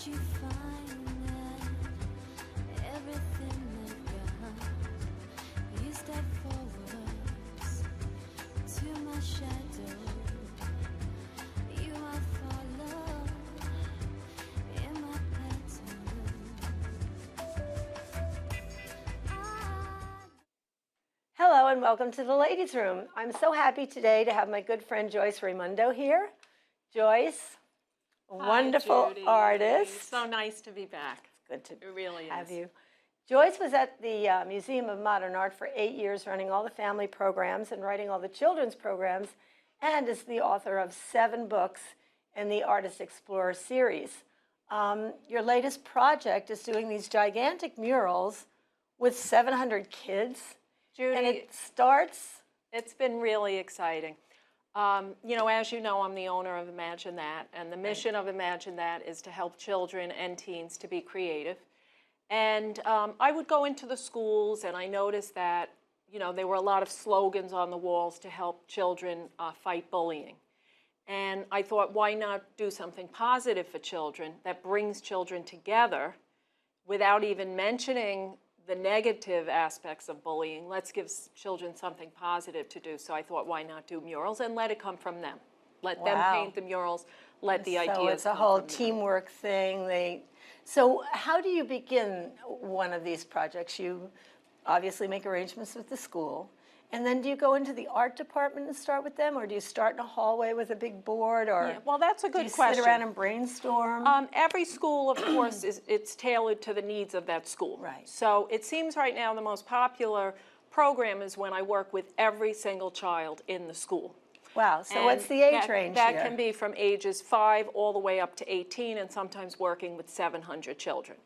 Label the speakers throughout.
Speaker 1: you find that everything they've got, you step forwards to my shadow. You I follow in my pattern.
Speaker 2: Hello and welcome to the Ladies' Room. I'm so happy today to have my good friend Joyce Raimondo here. Joyce, a wonderful artist.
Speaker 3: So nice to be back.
Speaker 2: It's good to
Speaker 3: It really
Speaker 2: have
Speaker 3: is.
Speaker 2: you. Joyce was at the Museum of Modern Art for 8 years, running all the family programs and writing all the children's programs, and is the author of 7 books in the Artist Explorer series. Your latest project is doing these gigantic murals with 700 kids.
Speaker 3: Judy,
Speaker 2: And it starts.
Speaker 3: it's been really exciting. You know, as you know, I'm the owner of Imagine That, and the mission of Imagine That is to help children and teens to be creative. And I would go into the schools, and I noticed that, you know, there were a lot of slogans on the walls to help children fight bullying. And I thought, why not do something positive for children that brings children together without even mentioning the negative aspects of bullying? Let's give children something positive to do. So I thought, why not do murals and let it come from them? Let them paint the murals, let the ideas
Speaker 2: So it's a
Speaker 3: come
Speaker 2: whole
Speaker 3: from them.
Speaker 2: teamwork thing. So how do you begin one of these projects? You obviously make arrangements with the school. And then do you go into the art department and start with them? Or do you start in a hallway with a big board? Or
Speaker 3: Yeah, well, that's a good
Speaker 2: do you
Speaker 3: question.
Speaker 2: sit around and brainstorm?
Speaker 3: Every school, of course, it's tailored to the needs of that school.
Speaker 2: Right.
Speaker 3: So it seems right now the most popular program is when I work with every single child in the school.
Speaker 2: Wow, so
Speaker 3: And
Speaker 2: what's the age range
Speaker 3: that
Speaker 2: here?
Speaker 3: can be from ages 5 all the way up to 18, and sometimes working with 700 children.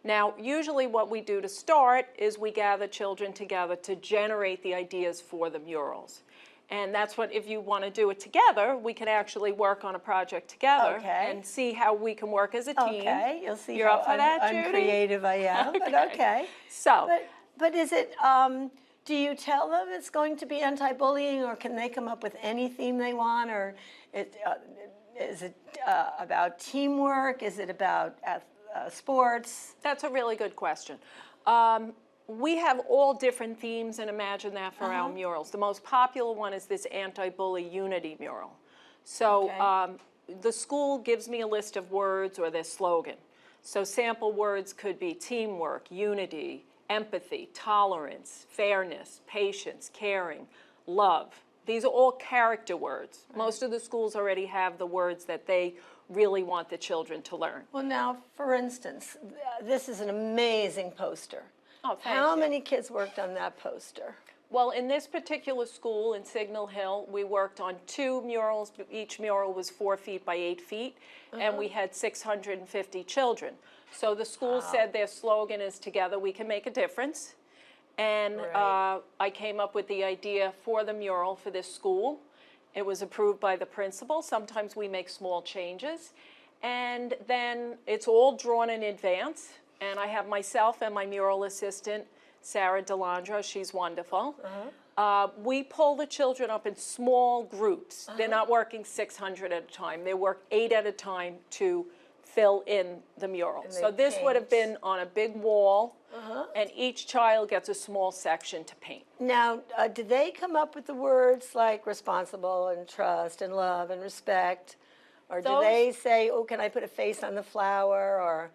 Speaker 3: Now, usually what we do to start is we gather children together to generate the ideas for the murals. And that's what, if you want to do it together, we can actually work on a project together and see how we can work as a team.
Speaker 2: Okay, you'll see
Speaker 3: You're
Speaker 2: how
Speaker 3: up for that, Judy?
Speaker 2: uncreative I am, but okay.
Speaker 3: So,
Speaker 2: But is it, do you tell them it's going to be anti-bullying, or can they come up with any theme they want, or is it about teamwork? Is it about sports?
Speaker 3: that's a really good question. We have all different themes, and Imagine That for our murals. The most popular one is this anti-bully unity mural. So the school gives me a list of words or their slogan. So sample words could be teamwork, unity, empathy, tolerance, fairness, patience, caring, love. These are all character words. Right. Most of the schools already have the words that they really want the children to learn.
Speaker 2: Well, now, for instance, this is an amazing poster.
Speaker 3: Oh, thank
Speaker 2: How
Speaker 3: you.
Speaker 2: many kids worked on that poster?
Speaker 3: Well, in this particular school in Signal Hill, we worked on 2 murals. Each mural was 4 feet by 8 feet, and we had 650 children. So the school said their slogan is "Together we can make a difference." And I came up with the idea for the mural for this school. It was approved by the principal. Sometimes we make small changes. And then it's all drawn in advance. And I have myself and my mural assistant, Sarah DeLandro. She's wonderful. We pull the children up in small groups. They're not working 600 at a time. They work 8 at a time to fill in the mural. So this would have been on a big wall, and each child gets a small section to paint.
Speaker 2: Now, did they come up with the words like responsible and trust and love and respect? Or do they say, oh, can I put a face on the flower? Or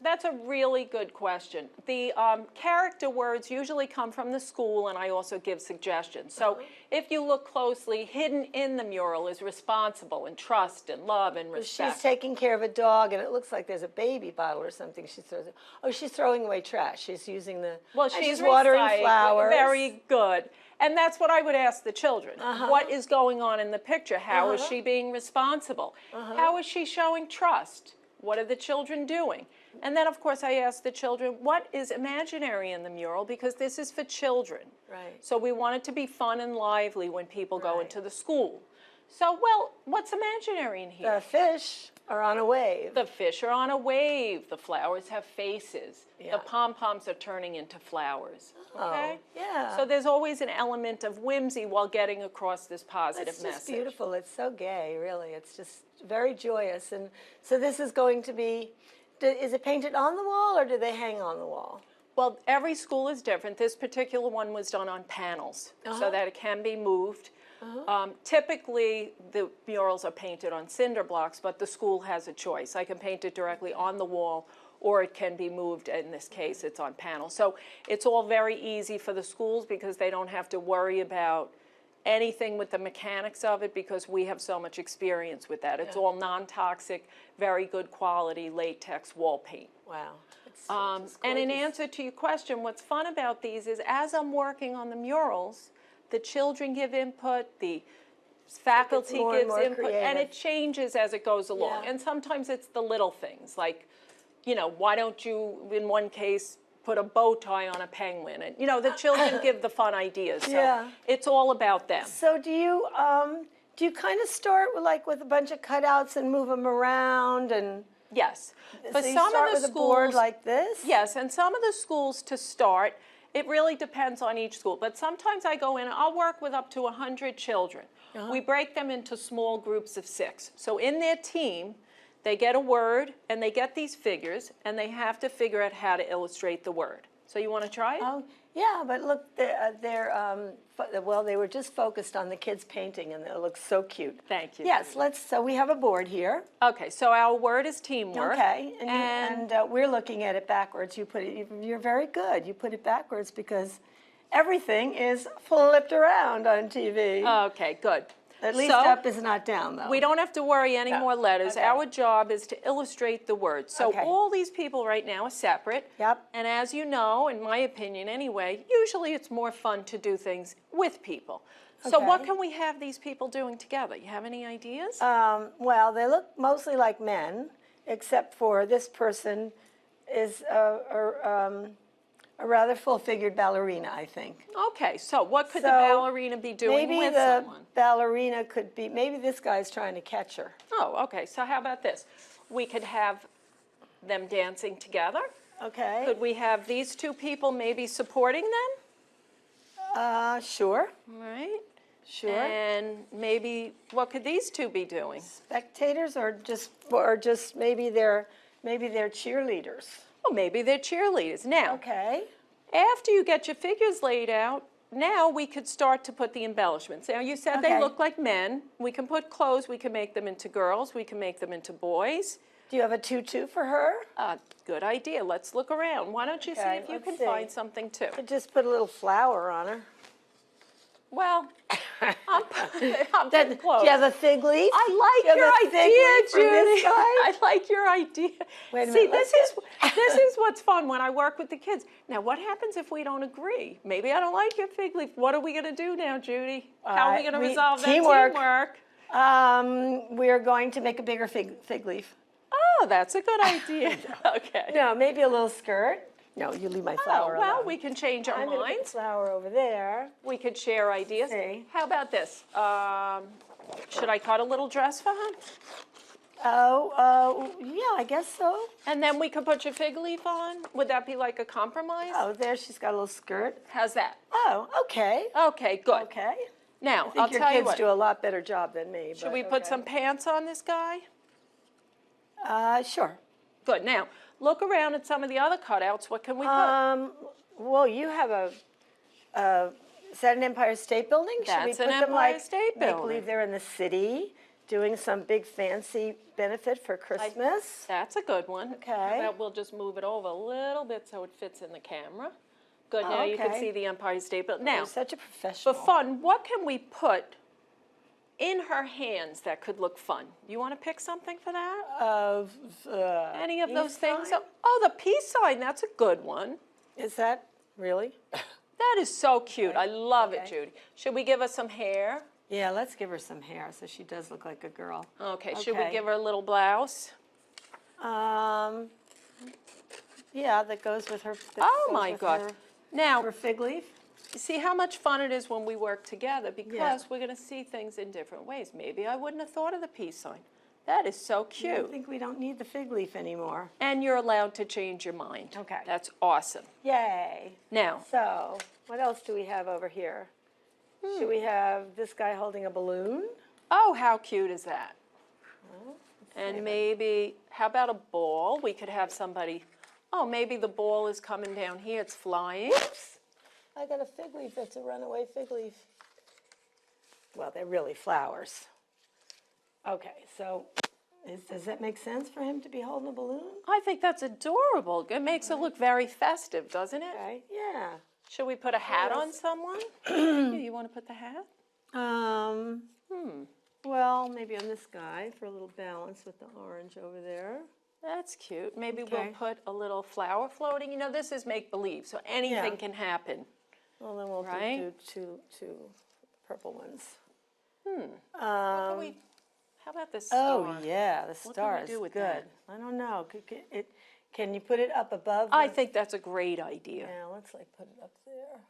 Speaker 3: That's a really good question. The character words usually come from the school, and I also give suggestions. So if you look closely, hidden in the mural is responsible and trust and love and respect.
Speaker 2: She's taking care of a dog, and it looks like there's a baby bottle or something she throws. Oh, she's throwing away trash. She's using the,
Speaker 3: well, she's
Speaker 2: watering flowers.
Speaker 3: Very good. And that's what I would ask the children. What is going on in the picture? How is she being responsible? How is she showing trust? What are the children doing? And then, of course, I ask the children, what is imaginary in the mural? Because this is for children.
Speaker 2: Right.
Speaker 3: So we want it to be fun and lively when people go into the school. So, well, what's imaginary in here?
Speaker 2: The fish. are on a wave.
Speaker 3: The fish are on a wave. The flowers have faces.
Speaker 2: Yeah.
Speaker 3: The pom-poms are turning into flowers. Okay?
Speaker 2: Yeah.
Speaker 3: So there's always an element of whimsy while getting across this positive
Speaker 2: It's just
Speaker 3: message.
Speaker 2: beautiful. It's so gay, really. It's just very joyous. And so this is going to be, is it painted on the wall or do they hang on the wall?
Speaker 3: Well, every school is different. This particular one was done on panels so that it can be moved. Typically, the murals are painted on cinder blocks, but the school has a choice. I can paint it directly on the wall, or it can be moved. In this case, it's on panels. So it's all very easy for the schools because they don't have to worry about anything with the mechanics of it because we have so much experience with that. It's all non-toxic, very good quality latex wall paint.
Speaker 2: Wow. It's
Speaker 3: And in
Speaker 2: gorgeous.
Speaker 3: answer to your question, what's fun about these is as I'm working on the murals, the children give input, the faculty
Speaker 2: more and
Speaker 3: gives
Speaker 2: more
Speaker 3: input, and it
Speaker 2: creative.
Speaker 3: changes as it goes along.
Speaker 2: Yeah.
Speaker 3: And sometimes it's the little things, like, you know, why don't you, in one case, put a bow tie on a penguin? And, you know, the children give the fun ideas. So
Speaker 2: Yeah.
Speaker 3: it's all about them.
Speaker 2: So do you kind of start with a bunch of cutouts and move them around and
Speaker 3: Yes. For
Speaker 2: so you
Speaker 3: some
Speaker 2: start
Speaker 3: of the
Speaker 2: with a board
Speaker 3: schools,
Speaker 2: like this?
Speaker 3: yes, and some of the schools to start, it really depends on each school. But sometimes I go in, I'll work with up to 100 children. We break them into small groups of 6. So in their team, they get a word and they get these figures and they have to figure out how to illustrate the word. So you want to try it?
Speaker 2: Oh, yeah, but look, they were just focused on the kids painting, and it looks so cute.
Speaker 3: Thank you.
Speaker 2: Yes, so we have a board here.
Speaker 3: Okay, so our word is teamwork.
Speaker 2: Okay, and we're looking at it backwards. You're very good. You put it backwards because everything is flipped around on TV.
Speaker 3: Okay, good.
Speaker 2: At least
Speaker 3: So,
Speaker 2: up is not down, though.
Speaker 3: we don't have to worry any more letters.
Speaker 2: Okay.
Speaker 3: Our job is to illustrate the words. So
Speaker 2: Okay.
Speaker 3: all these people right now are separate.
Speaker 2: Yep.
Speaker 3: And as you know, in my opinion anyway, usually it's more fun to do things with people. So what
Speaker 2: Okay.
Speaker 3: can we have these people doing together? You have any ideas?
Speaker 2: Well, they look mostly like men, except for this person is a rather full-figured ballerina, I think.
Speaker 3: Okay, so what could the
Speaker 2: So,
Speaker 3: ballerina be doing
Speaker 2: Maybe
Speaker 3: with
Speaker 2: the
Speaker 3: someone?
Speaker 2: ballerina could be, maybe this guy's trying to catch her.
Speaker 3: Oh, okay, so how about this? We could have them dancing together.
Speaker 2: Okay?
Speaker 3: Could we have these two people maybe supporting them?
Speaker 2: Sure,
Speaker 3: Right?
Speaker 2: sure.
Speaker 3: And maybe, what could these two be doing?
Speaker 2: Spectators or just maybe they're cheerleaders.
Speaker 3: Well, maybe they're cheerleaders. Now,
Speaker 2: Okay.
Speaker 3: after you get your figures laid out, now we could start to put the embellishments. Now, you said they
Speaker 2: Okay.
Speaker 3: look like men. We can put clothes. We can make them into girls. We can make them into boys.
Speaker 2: Do you have a tutu for her?
Speaker 3: Good idea. Let's look around. Why don't you see
Speaker 2: Okay,
Speaker 3: if you
Speaker 2: let's
Speaker 3: can
Speaker 2: see.
Speaker 3: find something too?
Speaker 2: Could just put a little flower on her.
Speaker 3: Well, I'm
Speaker 2: Do
Speaker 3: putting clothes.
Speaker 2: you have a fig leaf?
Speaker 3: I
Speaker 2: Do
Speaker 3: like
Speaker 2: you have
Speaker 3: your
Speaker 2: a fig
Speaker 3: idea,
Speaker 2: leaf for this
Speaker 3: Judy.
Speaker 2: guy?
Speaker 3: I like your idea.
Speaker 2: Wait a
Speaker 3: See,
Speaker 2: minute,
Speaker 3: this is what's fun when I work with the kids. Now, what happens if we don't agree? Maybe I don't like your fig leaf. What are we going to do now, Judy? How are we going to resolve that
Speaker 2: teamwork. We're going to make a bigger fig leaf.
Speaker 3: Oh, that's a good idea. Okay.
Speaker 2: No, maybe a little skirt. No, you leave my
Speaker 3: Oh,
Speaker 2: flower
Speaker 3: well,
Speaker 2: alone.
Speaker 3: we can change our
Speaker 2: I'm going to put the
Speaker 3: minds.
Speaker 2: flower over there.
Speaker 3: We could share ideas.
Speaker 2: See.
Speaker 3: How about this? Should I cut a little dress for her?
Speaker 2: Yeah, I guess so.
Speaker 3: And then we could put your fig leaf on? Would that be like a compromise?
Speaker 2: Oh, there she's got a little skirt.
Speaker 3: How's that?
Speaker 2: Oh, okay.
Speaker 3: Okay, good.
Speaker 2: Okay.
Speaker 3: Now,
Speaker 2: I think
Speaker 3: I'll
Speaker 2: your
Speaker 3: tell you
Speaker 2: kids
Speaker 3: what.
Speaker 2: do a lot better job than me.
Speaker 3: Should we put some pants on this guy?
Speaker 2: Sure.
Speaker 3: Good. Now, look around at some of the other cutouts. What can we put?
Speaker 2: Well, you have is that an Empire State Building? Should we
Speaker 3: That's an
Speaker 2: put them
Speaker 3: Empire State
Speaker 2: Make
Speaker 3: Building.
Speaker 2: believe they're in the city, doing some big fancy benefit for Christmas.
Speaker 3: That's a good one.
Speaker 2: Okay.
Speaker 3: How about we'll just move it over a little bit so it fits in the camera. Good.
Speaker 2: Oh,
Speaker 3: Now you can
Speaker 2: okay.
Speaker 3: see the Empire State Building. Now,
Speaker 2: You're such a
Speaker 3: for
Speaker 2: professional.
Speaker 3: fun, what can we put in her hands that could look fun? You want to pick something for that? Any of
Speaker 2: peace
Speaker 3: those things?
Speaker 2: sign?
Speaker 3: Oh, the peace sign. That's a good one.
Speaker 2: Is that really?
Speaker 3: That is so cute. I love it,
Speaker 2: Okay.
Speaker 3: Judy. Should we give her some hair?
Speaker 2: Yeah, let's give her some hair so she does look like a girl.
Speaker 3: Okay. Should we
Speaker 2: Okay.
Speaker 3: give her a little blouse?
Speaker 2: Yeah, that goes with her.
Speaker 3: Oh my God. Now,
Speaker 2: Her fig leaf.
Speaker 3: see how much fun it is when we work together because we're going to see things in different ways. Maybe I wouldn't have thought of the peace sign. That is so
Speaker 2: I
Speaker 3: cute.
Speaker 2: think we don't need the fig leaf anymore.
Speaker 3: And you're allowed to change your mind.
Speaker 2: Okay.
Speaker 3: That's awesome.
Speaker 2: Yay.
Speaker 3: Now,
Speaker 2: So, what else do we have over here? Should we have this guy holding a balloon?
Speaker 3: oh, how cute is that?
Speaker 2: Well, let's
Speaker 3: And
Speaker 2: save it.
Speaker 3: maybe, how about a ball? We could have somebody, oh, maybe the ball is coming down here, it's flying.
Speaker 2: Whoops! I got a fig leaf. It's a runaway fig leaf. Well, they're really flowers. Okay, so does that make sense for him to be holding a balloon?
Speaker 3: I think that's adorable. It makes it look very festive, doesn't it?
Speaker 2: Okay, yeah.
Speaker 3: Should we put a hat on someone? You want to put the hat?
Speaker 2: Well, maybe on this guy for a little balance with the orange over there.
Speaker 3: That's cute. Maybe
Speaker 2: Okay.
Speaker 3: we'll put a little flower floating. You know, this is make-believe, so anything
Speaker 2: Yeah.
Speaker 3: can happen.
Speaker 2: Well, then we'll
Speaker 3: Right?
Speaker 2: do two purple ones.
Speaker 3: What can we, how about this
Speaker 2: Oh,
Speaker 3: star?
Speaker 2: yeah, the
Speaker 3: What
Speaker 2: star
Speaker 3: can we
Speaker 2: is
Speaker 3: do with
Speaker 2: good.
Speaker 3: that?
Speaker 2: I don't know. Can you put it up above?
Speaker 3: I
Speaker 2: the-
Speaker 3: think that's a great idea.
Speaker 2: Yeah, let's like put it up there.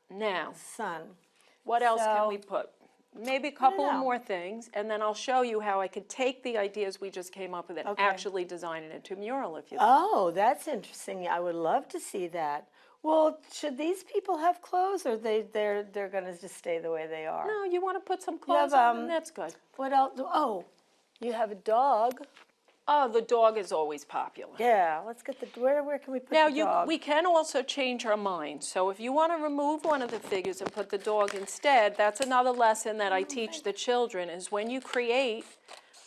Speaker 3: Now,
Speaker 2: Sun.
Speaker 3: what else can
Speaker 2: So-
Speaker 3: we put? Maybe a couple of
Speaker 2: know.
Speaker 3: more things, and then I'll show you how I could take the ideas we just came up with and
Speaker 2: Okay.
Speaker 3: actually design it into a mural if you like.
Speaker 2: Oh, that's interesting. I would love to see that. Well, should these people have clothes, or they're going to just stay the way they are?
Speaker 3: No, you want to put some
Speaker 2: have,
Speaker 3: clothes on, and that's good.
Speaker 2: What else? Oh, you have a dog.
Speaker 3: Oh, the dog is always popular.
Speaker 2: Yeah, let's get the. Where can we put
Speaker 3: Now,
Speaker 2: the dog?
Speaker 3: we can also change our mind. So if you want to remove one of the figures and put the dog instead, that's another lesson that I teach the children, is when you create,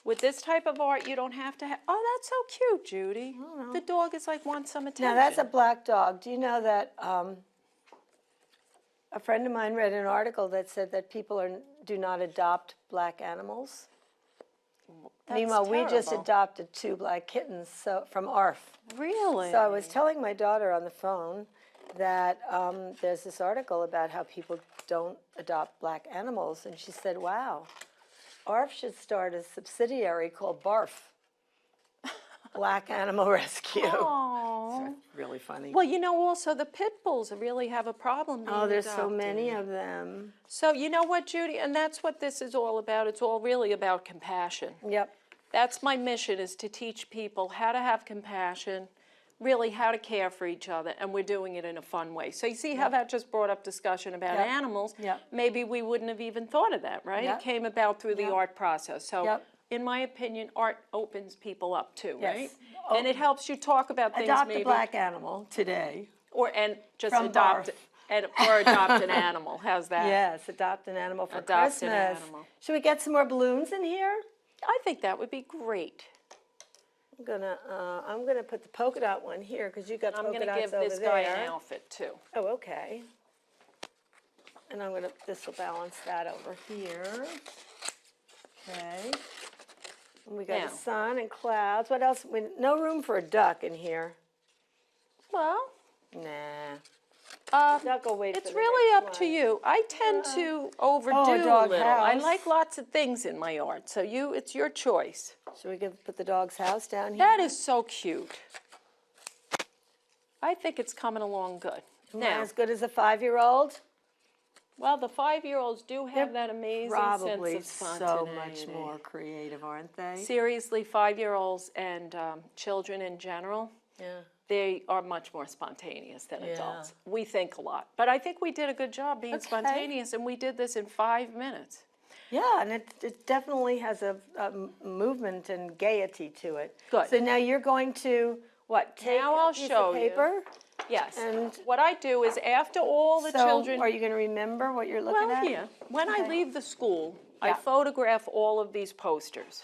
Speaker 3: with this type of art, you don't have to have, oh, that's so cute, Judy. The dog is like, wants some attention.
Speaker 2: Now that's a black dog. Do you know that a friend of mine read an article that said that people do not adopt black animals?
Speaker 3: That's
Speaker 2: Meanwhile, we just
Speaker 3: terrible.
Speaker 2: adopted 2 black kittens from ARF.
Speaker 3: Really?
Speaker 2: So I was telling my daughter on the phone that there's this article about how people don't adopt black animals, and she said, wow, ARF should start a subsidiary called BARF, Black Animal Rescue.
Speaker 3: Aw.
Speaker 2: Really funny.
Speaker 3: Well, you know, also the pit bulls really have a problem being
Speaker 2: Oh, there's so
Speaker 3: adopted.
Speaker 2: many of them.
Speaker 3: So you know what, Judy? And that's what this is all about. It's all really about compassion.
Speaker 2: Yep.
Speaker 3: That's my mission, is to teach people how to have compassion, really how to care for each other, and we're doing it in a fun way. So you see how that just brought up discussion about
Speaker 2: Yep.
Speaker 3: animals?
Speaker 2: Yep.
Speaker 3: Maybe we wouldn't have even thought of that, right?
Speaker 2: Yep.
Speaker 3: It came about through the
Speaker 2: Yep.
Speaker 3: art process. So
Speaker 2: Yep.
Speaker 3: in my opinion, art opens people up too,
Speaker 2: Yes.
Speaker 3: right? And it helps you talk about things
Speaker 2: Adopt
Speaker 3: maybe,
Speaker 2: a black animal today.
Speaker 3: and just
Speaker 2: From
Speaker 3: adopt
Speaker 2: Barf.
Speaker 3: or adopt an animal. How's that?
Speaker 2: Yes, adopt an animal for
Speaker 3: Adopt an
Speaker 2: Christmas.
Speaker 3: animal.
Speaker 2: Should we get some more balloons in here?
Speaker 3: I think that would be great.
Speaker 2: I'm gonna put the polka dot one here because you got
Speaker 3: I'm
Speaker 2: polka
Speaker 3: going to
Speaker 2: dots
Speaker 3: give
Speaker 2: over
Speaker 3: this guy
Speaker 2: there.
Speaker 3: an outfit too.
Speaker 2: Oh, okay. And this will balance that over here. Okay. And we got
Speaker 3: Now.
Speaker 2: the sun and clouds. What else? No room for a duck in here.
Speaker 3: Well,
Speaker 2: Nah. Duck will wait for
Speaker 3: it's
Speaker 2: the
Speaker 3: really
Speaker 2: next
Speaker 3: up to
Speaker 2: one.
Speaker 3: you. I tend to overdo a
Speaker 2: dog
Speaker 3: little. I
Speaker 2: house.
Speaker 3: like lots of things in my art, so it's your choice.
Speaker 2: Should we put the dog's house down here?
Speaker 3: That is so cute. I think it's coming along good.
Speaker 2: Not
Speaker 3: Now,
Speaker 2: as good as a 5-year-old?
Speaker 3: well, the 5-year-olds do have that amazing
Speaker 2: Probably
Speaker 3: sense of
Speaker 2: so
Speaker 3: spontaneity.
Speaker 2: much more creative, aren't they?
Speaker 3: Seriously, 5-year-olds and children in general,
Speaker 2: Yeah.
Speaker 3: they are much more spontaneous than
Speaker 2: Yeah.
Speaker 3: adults. We think a lot. But I think we did a good job being
Speaker 2: Okay.
Speaker 3: spontaneous, and we did this in 5 minutes.
Speaker 2: Yeah, and it definitely has a movement and gaiety to it.
Speaker 3: Good.
Speaker 2: So now you're going to, what, take
Speaker 3: Now I'll
Speaker 2: a piece
Speaker 3: show
Speaker 2: of
Speaker 3: you.
Speaker 2: paper?
Speaker 3: Yes.
Speaker 2: And-
Speaker 3: what I do is after all the
Speaker 2: So
Speaker 3: children...
Speaker 2: are you going to remember what you're looking
Speaker 3: Well,
Speaker 2: at?
Speaker 3: yeah. When I
Speaker 2: Okay.
Speaker 3: leave the school, I
Speaker 2: Yeah.
Speaker 3: photograph all of these posters.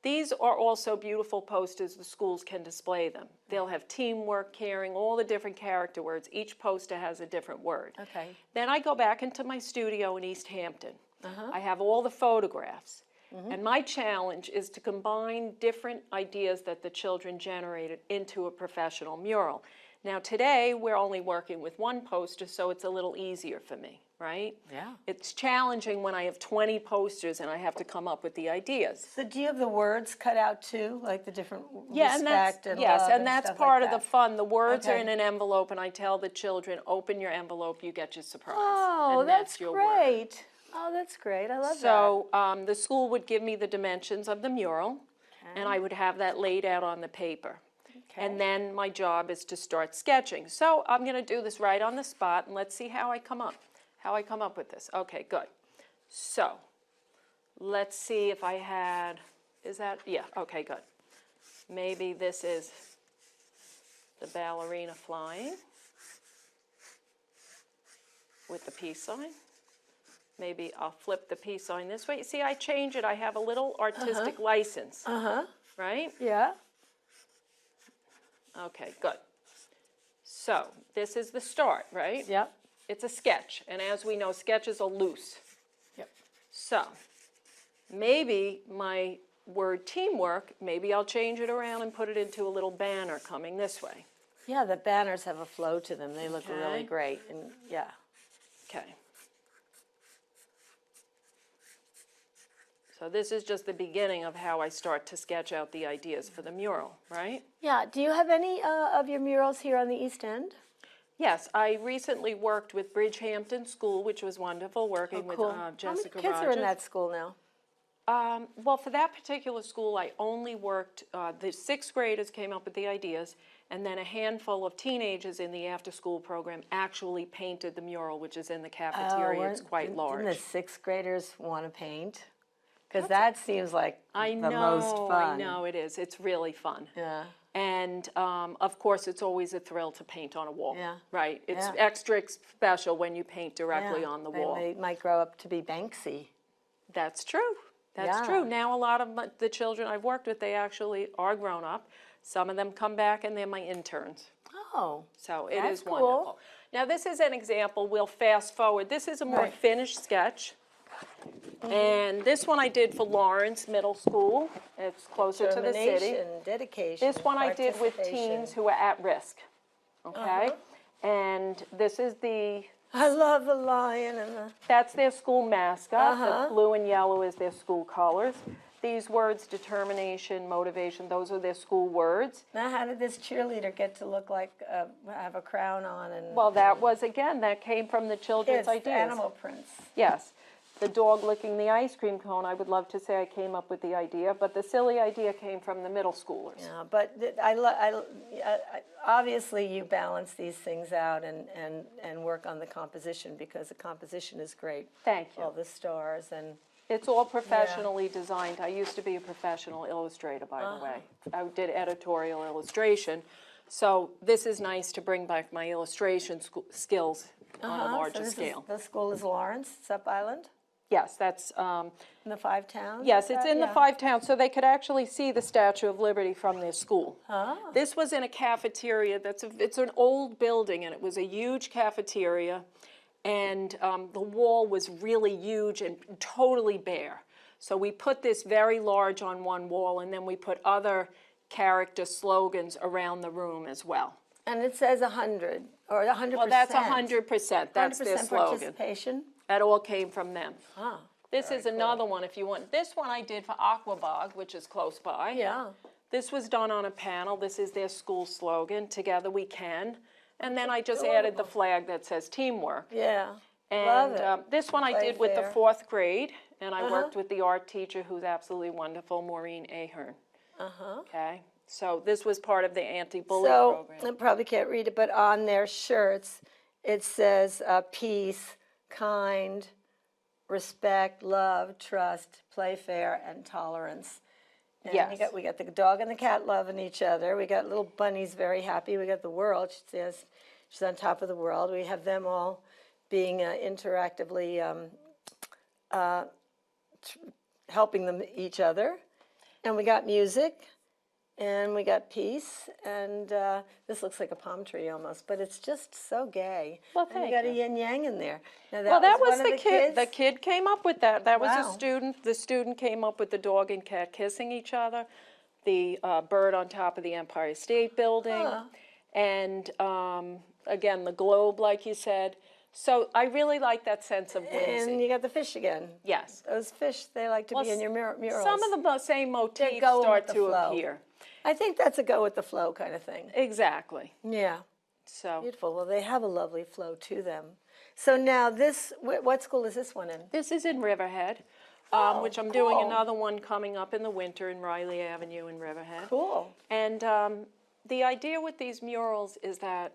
Speaker 3: These are also beautiful posters. The schools can display them. They'll have teamwork, caring, all the different character words. Each poster has a different word.
Speaker 2: Okay.
Speaker 3: Then I go back into my studio in East Hampton.
Speaker 2: Uh-huh.
Speaker 3: I have all the photographs.
Speaker 2: Mm-hmm.
Speaker 3: And my challenge is to combine different ideas that the children generated into a professional mural. Now today, we're only working with one poster, so it's a little easier for me, right?
Speaker 2: Yeah.
Speaker 3: It's challenging when I have 20 posters and I have to come up with the ideas.
Speaker 2: So do you have the words cut out too, like the different
Speaker 3: Yeah, and that's,
Speaker 2: respect and
Speaker 3: yes,
Speaker 2: love
Speaker 3: and that's
Speaker 2: stuff
Speaker 3: part
Speaker 2: like
Speaker 3: of the
Speaker 2: that?
Speaker 3: fun. The words are
Speaker 2: Okay.
Speaker 3: in an envelope, and I tell the children, open your envelope, you get your surprise.
Speaker 2: Oh,
Speaker 3: and
Speaker 2: that's
Speaker 3: your word.
Speaker 2: great. Oh, that's great. I love that.
Speaker 3: So the school would give me the dimensions of the mural. and I would have that laid out on the paper. And then my job is to start sketching. So I'm going to do this right on the spot, and let's see how I come up with this. Okay, good. So let's see if I had, is that, yeah, okay, good. Maybe this is the ballerina flying with the peace sign. Maybe I'll flip the peace sign this way. See, I change it. I have a little artistic license, right?
Speaker 2: Yeah.
Speaker 3: Okay, good. So this is the start, right?
Speaker 2: Yep.
Speaker 3: It's a sketch, and as we know, sketches are loose.
Speaker 2: Yep.
Speaker 3: So maybe my word teamwork, maybe I'll change it around and put it into a little banner coming this way.
Speaker 2: Yeah, the banners have a flow to them. They look really
Speaker 3: Okay.
Speaker 2: great. And yeah.
Speaker 3: Okay. So this is just the beginning of how I start to sketch out the ideas for the mural, right?
Speaker 2: Yeah. Do you have any of your murals here on the East End?
Speaker 3: Yes, I recently worked with Bridgehampton School, which was wonderful, working with Jessica
Speaker 2: How many kids are in
Speaker 3: Rogers.
Speaker 2: that school now?
Speaker 3: Well, for that particular school, I only worked, the sixth graders came up with the ideas, and then a handful of teenagers in the after-school program actually painted the mural, which is in the cafeteria. It's quite large.
Speaker 2: Didn't the sixth graders want to paint? Because that seems like the most fun.
Speaker 3: I know it is. It's really fun.
Speaker 2: Yeah.
Speaker 3: And of course, it's always a thrill to paint on a wall.
Speaker 2: Yeah.
Speaker 3: Right? It's
Speaker 2: Yeah.
Speaker 3: extra special when you paint directly
Speaker 2: Yeah.
Speaker 3: on the wall.
Speaker 2: They might grow up to be Banksy.
Speaker 3: That's true. That's
Speaker 2: Yeah.
Speaker 3: true. Now a lot of the children I've worked with, they actually are grown up. Some of them come back and they're my interns.
Speaker 2: Oh.
Speaker 3: So it
Speaker 2: That's
Speaker 3: is
Speaker 2: cool.
Speaker 3: wonderful. Now this is an example. We'll fast forward. This is a more
Speaker 2: Right.
Speaker 3: finished sketch. And this one I did for Lawrence Middle School. It's closer to the city.
Speaker 2: Determination, dedication.
Speaker 3: This one I did with
Speaker 2: participation.
Speaker 3: teens who are at risk. Okay? And this is
Speaker 2: I love the lion and the.
Speaker 3: that's their school mascot. The blue and yellow is their school colors. These words, determination, motivation, those are their school words.
Speaker 2: Now, how did this cheerleader get to look like have a crown on and?
Speaker 3: Well, that was, again, that came from the children's
Speaker 2: Kids,
Speaker 3: ideas.
Speaker 2: animal prints.
Speaker 3: Yes. The dog licking the ice cream cone, I would love to say I came up with the idea, but the silly idea came from the middle schoolers.
Speaker 2: Yeah, but obviously you balance these things out and work on the composition because the composition is great.
Speaker 3: Thank you.
Speaker 2: All the stars and.
Speaker 3: It's all professionally designed. I used to be a professional illustrator, by the way. I did editorial illustration. So this is nice to bring back my illustration skills on a larger scale.
Speaker 2: The school is Lawrence, it's up Island,
Speaker 3: Yes, that's,
Speaker 2: in the 5 towns?
Speaker 3: yes,
Speaker 2: is
Speaker 3: it's
Speaker 2: that?
Speaker 3: in the
Speaker 2: Yeah.
Speaker 3: 5 towns, so they could actually see the Statue of Liberty from their school. This was in a cafeteria, it's an old building, and it was a huge cafeteria, and the wall was really huge and totally bare. So we put this very large on one wall, and then we put other character slogans around the room as well.
Speaker 2: And it says 100, or 100%.
Speaker 3: Well, that's 100%, that's their
Speaker 2: 100%
Speaker 3: slogan.
Speaker 2: participation?
Speaker 3: That all came from them.
Speaker 2: Ah,
Speaker 3: This is another one if you want. This one I did for Aqua Bog, which is close by.
Speaker 2: yeah.
Speaker 3: This was done on a panel. This is their school slogan, Together We Can. And then I just added the flag that says teamwork.
Speaker 2: Yeah,
Speaker 3: And
Speaker 2: love it.
Speaker 3: this one I
Speaker 2: Play
Speaker 3: did with the
Speaker 2: fair.
Speaker 3: 4th grade, and I worked with the art teacher who's absolutely wonderful, Maureen Ahern. Okay, so this was part of the anti-bullying
Speaker 2: So,
Speaker 3: program.
Speaker 2: I probably can't read it, but on their shirts, it says peace, kind, respect, love, trust, play fair, and tolerance. And
Speaker 3: Yes.
Speaker 2: we got the dog and the cat loving each other. We got little bunnies very happy. We got the world. She says she's on top of the world. We have them all being interactively helping them each other. And we got music. And we got peace, and this looks like a palm tree almost, but it's just so gay.
Speaker 3: Well,
Speaker 2: and
Speaker 3: thank
Speaker 2: you got
Speaker 3: you.
Speaker 2: a yin yang in there. Now,
Speaker 3: Well, that was
Speaker 2: one of
Speaker 3: the kid.
Speaker 2: kids?
Speaker 3: The kid came up with that. That was
Speaker 2: Wow.
Speaker 3: a student. The student came up with the dog and cat kissing each other, the bird on top of the Empire State Building, and again the globe, like you said. So I really like that sense of whimsy.
Speaker 2: And you got the fish again.
Speaker 3: Yes.
Speaker 2: Those fish, they like to
Speaker 3: Well,
Speaker 2: be in your murals.
Speaker 3: Some of the same motifs
Speaker 2: going
Speaker 3: start
Speaker 2: with the
Speaker 3: to
Speaker 2: flow.
Speaker 3: appear.
Speaker 2: I think that's a go with the flow kind of thing.
Speaker 3: Exactly.
Speaker 2: Yeah,
Speaker 3: So
Speaker 2: beautiful. Well, they have a lovely flow to them. So now this, what school is this one in?
Speaker 3: this is in Riverhead. which I'm doing
Speaker 2: cool.
Speaker 3: another one coming up in the winter in Riley Avenue in Riverhead.
Speaker 2: Cool.
Speaker 3: And the idea with these murals is that,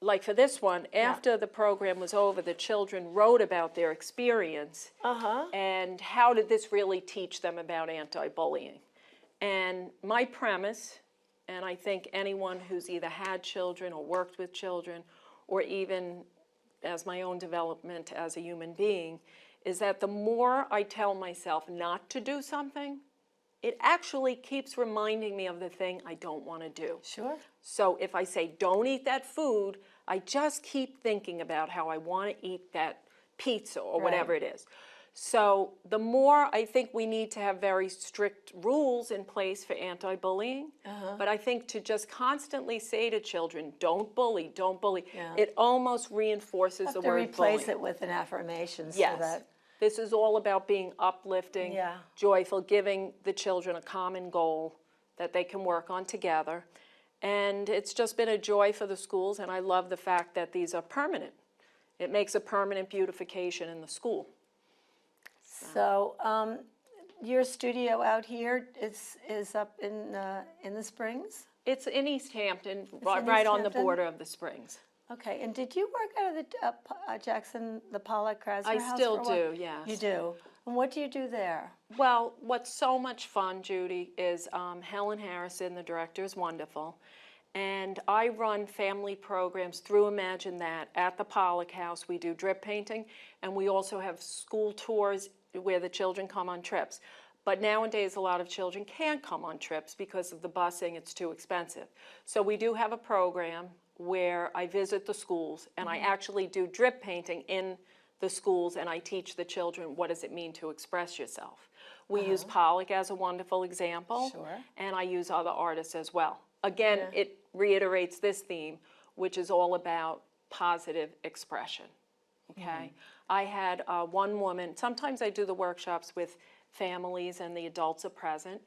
Speaker 3: like for this one, after the program was over, the children wrote about their experience and how did this really teach them about anti-bullying. And my premise, and I think anyone who's either had children or worked with children, or even as my own development as a human being, is that the more I tell myself not to do something, it actually keeps reminding me of the thing I don't want to do.
Speaker 2: Sure.
Speaker 3: So if I say, don't eat that food, I just keep thinking about how I want to eat that pizza or whatever it is. So the more, I think we need to have very strict rules in place for anti-bullying, but I think to just constantly say to children, don't bully, it almost reinforces the word bullying.
Speaker 2: Replace it with an affirmation so
Speaker 3: Yes.
Speaker 2: that
Speaker 3: This is all about being uplifting, joyful, giving the children a common goal that they can work on together. And it's just been a joy for the schools, and I love the fact that these are permanent. It makes a permanent beautification in the school.
Speaker 2: So, your studio out here is up in the Springs?
Speaker 3: It's in East Hampton,
Speaker 2: in
Speaker 3: right
Speaker 2: East
Speaker 3: on the
Speaker 2: Hampton?
Speaker 3: border of the Springs.
Speaker 2: Okay, and did you work out of the Jackson, the Pollock Krasner
Speaker 3: I
Speaker 2: house
Speaker 3: still
Speaker 2: for a while?
Speaker 3: do, yes.
Speaker 2: You do? And what do you do there?
Speaker 3: Well, what's so much fun, Judy, is Helen Harrison, the director, is wonderful. And I run family programs through Imagine That at the Pollock House. We do drip painting, and we also have school tours where the children come on trips. But nowadays, a lot of children can't come on trips because of the busing. It's too expensive. So we do have a program where I visit the schools, and I actually do drip painting in the schools, and I teach the children what does it mean to express yourself. We use Pollock as a wonderful example, and I use other artists as well. Again, it reiterates this theme, which is all about positive expression, okay? I had one woman, sometimes I do the workshops with families and the adults are present,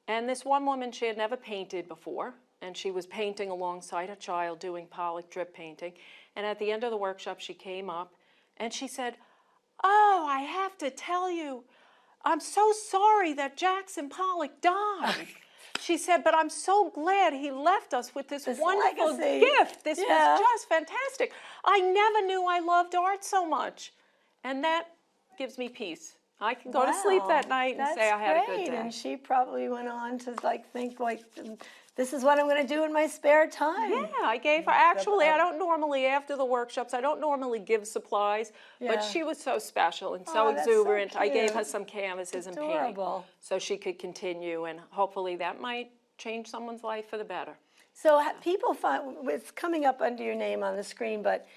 Speaker 3: and this one woman, she had never painted before, and she was painting alongside her child doing Pollock drip painting, and at the end of the workshop, she came up and she said, "Oh, I have to tell you, I'm so sorry that Jackson Pollock died." She said, "But I'm so glad he left us with this wonderful
Speaker 2: legacy.
Speaker 3: gift. This was just fantastic. I never knew I loved art so much." And that gives me peace. I can go to sleep that night and say I had a good day.
Speaker 2: And she probably went on to think this is what I'm going to do in my spare time.
Speaker 3: Yeah, I gave her, actually, I don't normally, after the workshops, I don't normally give supplies, but she was so special and so
Speaker 2: that's so
Speaker 3: exuberant. I gave her
Speaker 2: cute.
Speaker 3: some canvases and paint
Speaker 2: Adorable.
Speaker 3: so she could continue, and hopefully that might change someone's life for the better.
Speaker 2: So people find, it's coming up under your name on the screen, but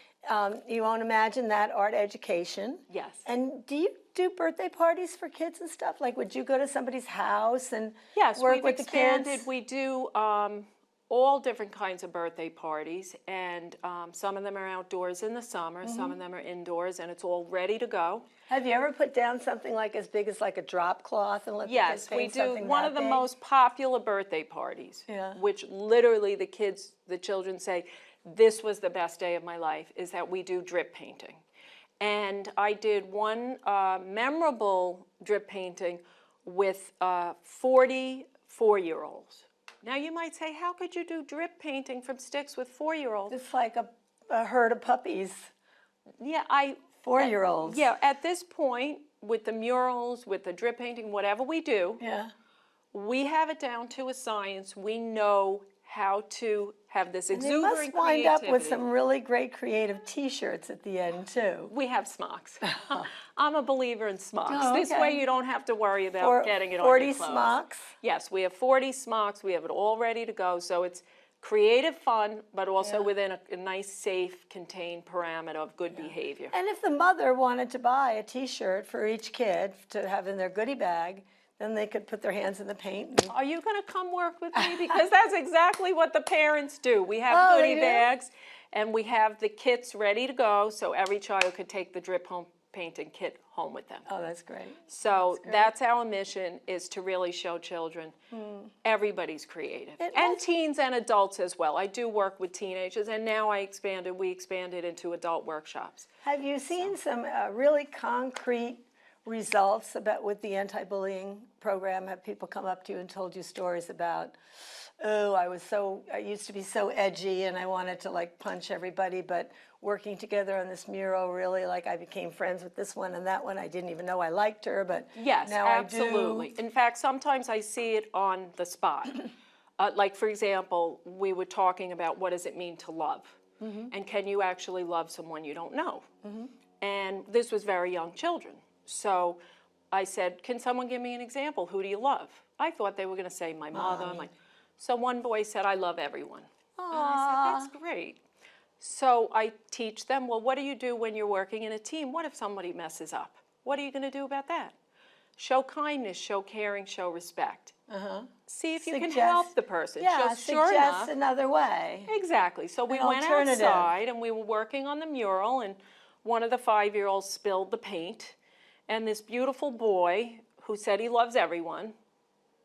Speaker 2: you won't imagine that art education.
Speaker 3: Yes.
Speaker 2: And do you do birthday parties for kids and stuff? Like, would you go to somebody's house and
Speaker 3: Yes,
Speaker 2: work
Speaker 3: we've
Speaker 2: with
Speaker 3: expanded.
Speaker 2: the kids?
Speaker 3: We do all different kinds of birthday parties, and some of them are outdoors in the summer, some of them are indoors, and it's all ready to go.
Speaker 2: Have you ever put down something like as big as like a drop cloth and let the kids
Speaker 3: Yes, we
Speaker 2: paint
Speaker 3: do
Speaker 2: something
Speaker 3: one
Speaker 2: that
Speaker 3: of the
Speaker 2: big?
Speaker 3: most popular birthday parties,
Speaker 2: Yeah.
Speaker 3: which literally the children say, "This was the best day of my life," is that we do drip painting. And I did one memorable drip painting with 40 4-year-olds. Now you might say, how could you do drip painting from sticks with 4-year-olds?
Speaker 2: It's like a herd of puppies.
Speaker 3: Yeah,
Speaker 2: 4-year-olds.
Speaker 3: Yeah, at this point, with the murals, with the drip painting, whatever we do,
Speaker 2: Yeah.
Speaker 3: we have it down to a science. We know how to have this
Speaker 2: And you
Speaker 3: exuberant
Speaker 2: must wind up with
Speaker 3: creativity.
Speaker 2: some really great creative T-shirts at the end too.
Speaker 3: We have smocks. I'm a believer in smocks.
Speaker 2: Oh,
Speaker 3: This
Speaker 2: okay.
Speaker 3: way you don't have to worry about getting it on
Speaker 2: 40
Speaker 3: your clothes.
Speaker 2: smocks.
Speaker 3: Yes, we have 40 smocks. We have it all ready to go. So it's creative fun, but also within a nice, safe, contained parameter of good behavior.
Speaker 2: And if the mother wanted to buy a T-shirt for each kid to have in their goodie bag, then they could put their hands in the paint. And
Speaker 3: Are you going to come work with me? Because that's exactly what the parents do. We have
Speaker 2: Oh, they
Speaker 3: goodie
Speaker 2: do?
Speaker 3: bags, and we have the kits ready to go, so every child could take the drip home painting kit home with them.
Speaker 2: oh, that's great.
Speaker 3: So that's our mission, is to really show children everybody's creative. And teens and adults as well. I do work with teenagers, and now we expanded into adult workshops.
Speaker 2: Have you seen some really concrete results about with the anti-bullying program? Have people come up to you and told you stories about, oh, I used to be so edgy and I wanted to like punch everybody, but working together on this mural really, like, I became friends with this one and that one. I didn't even know I liked her, but
Speaker 3: Yes,
Speaker 2: now
Speaker 3: absolutely.
Speaker 2: I do.
Speaker 3: In fact, sometimes I see it on the spot. Like, for example, we were talking about what does it mean to love? And can you actually love someone you don't know? And this was very young children. So I said, can someone give me an example? Who do you love? I thought they were going to say my mother. So one boy said, I love everyone. And I said, that's great. So I teach them, well, what do you do when you're working in a team? What if somebody messes up? What are you going to do about that? Show kindness, show caring, show respect. See if you can help the person.
Speaker 2: Yeah,
Speaker 3: Sure
Speaker 2: suggest
Speaker 3: enough,
Speaker 2: another way.
Speaker 3: exactly. So we
Speaker 2: An
Speaker 3: went
Speaker 2: alternative.
Speaker 3: outside and we were working on the mural, and one of the 5-year-olds spilled the paint, and this beautiful boy who said he loves everyone,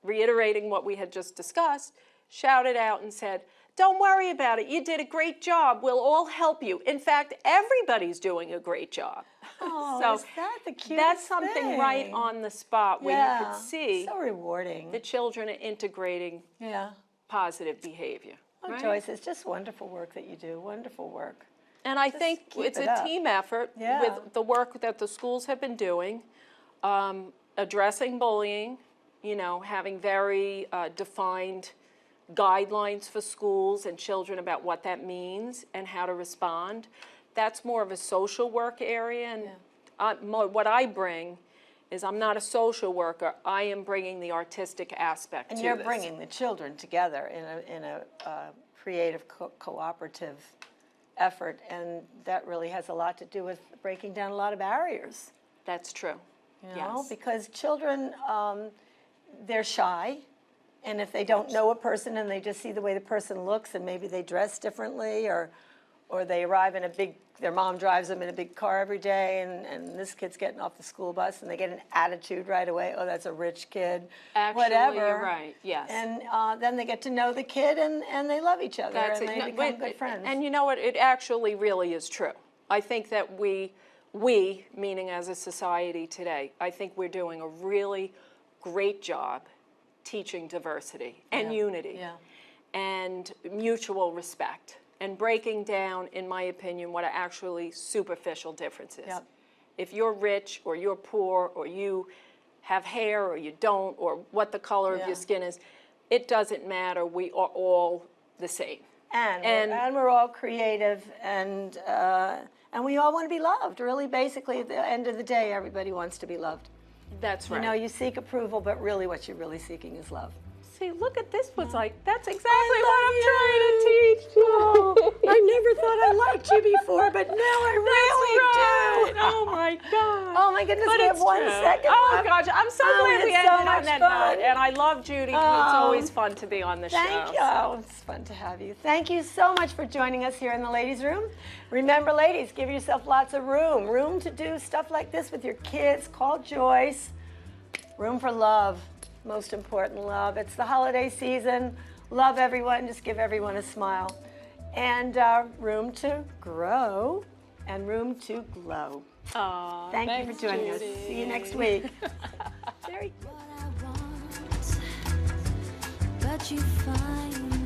Speaker 3: reiterating what we had just discussed, shouted out and said, don't worry about it. You did a great job. We'll all help you. In fact, everybody's doing a great job.
Speaker 2: Oh,
Speaker 3: So
Speaker 2: is that the cutest
Speaker 3: that's something
Speaker 2: thing?
Speaker 3: right on the spot where you could see
Speaker 2: so rewarding.
Speaker 3: the children are integrating positive behavior.
Speaker 2: Oh,
Speaker 3: right?
Speaker 2: Joyce, it's just wonderful work that you do. Wonderful work.
Speaker 3: And I think
Speaker 2: keep
Speaker 3: it's
Speaker 2: it
Speaker 3: a
Speaker 2: up.
Speaker 3: team effort
Speaker 2: Yeah.
Speaker 3: with the work that the schools have been doing, addressing bullying, you know, having very defined guidelines for schools and children about what that means and how to respond. That's more of a social work area, and what I bring is I'm not a social worker. I am bringing the artistic aspect to
Speaker 2: And
Speaker 3: this.
Speaker 2: you're bringing the children together in a creative, cooperative effort, and that really has a lot to do with breaking down a lot of barriers.
Speaker 3: That's true.
Speaker 2: You know,
Speaker 3: Yes.
Speaker 2: because children, they're shy, and if they don't know a person and they just see the way the person looks and maybe they dress differently, or they arrive in their mom drives them in a big car every day, and this kid's getting off the school bus and they get an attitude right away, oh, that's a rich kid,
Speaker 3: Actually,
Speaker 2: whatever.
Speaker 3: you're right, yes.
Speaker 2: And then they get to know the kid and they love each other and they become good friends.
Speaker 3: And you know what, it actually really is true. I think that we, meaning as a society today, I think we're doing a really great job teaching diversity and unity and mutual respect and breaking down, in my opinion, what are actually superficial differences.
Speaker 2: Yep.
Speaker 3: If you're rich or you're poor or you have hair or you don't, or what the color of your skin is, it doesn't matter. We are all the same.
Speaker 2: And we're all creative, and we all want to be loved. Really, basically, at the end of the day, everybody wants to be loved.
Speaker 3: That's right.
Speaker 2: You know, you seek approval, but really what you're really seeking is love.
Speaker 3: See, look at this was like, that's exactly what I'm trying to teach.
Speaker 2: Oh, I never thought I liked you before, but now I really
Speaker 3: Right.
Speaker 2: do.
Speaker 3: Oh my God.
Speaker 2: Oh my goodness,
Speaker 3: But
Speaker 2: we have
Speaker 3: it's
Speaker 2: 1
Speaker 3: true.
Speaker 2: second
Speaker 3: Oh
Speaker 2: left.
Speaker 3: gosh, I'm so
Speaker 2: Oh,
Speaker 3: glad we
Speaker 2: it's so
Speaker 3: ended on
Speaker 2: much
Speaker 3: that
Speaker 2: fun.
Speaker 3: note. And I love Judy. It's always fun to be on the show.
Speaker 2: Thank you. Oh, it's fun to have you. Thank you so much for joining us here in the ladies' room. Remember, ladies, give yourself lots of room to do stuff like this with your kids. Call Joyce. Room for love. Most important, love. It's the holiday season. Love everyone. Just give everyone a smile. And room to grow and room to glow.
Speaker 3: Aw,
Speaker 2: Thank you
Speaker 3: thanks,
Speaker 2: for joining us.
Speaker 3: Judy.
Speaker 2: See you next week. Very
Speaker 1: what I want, but you find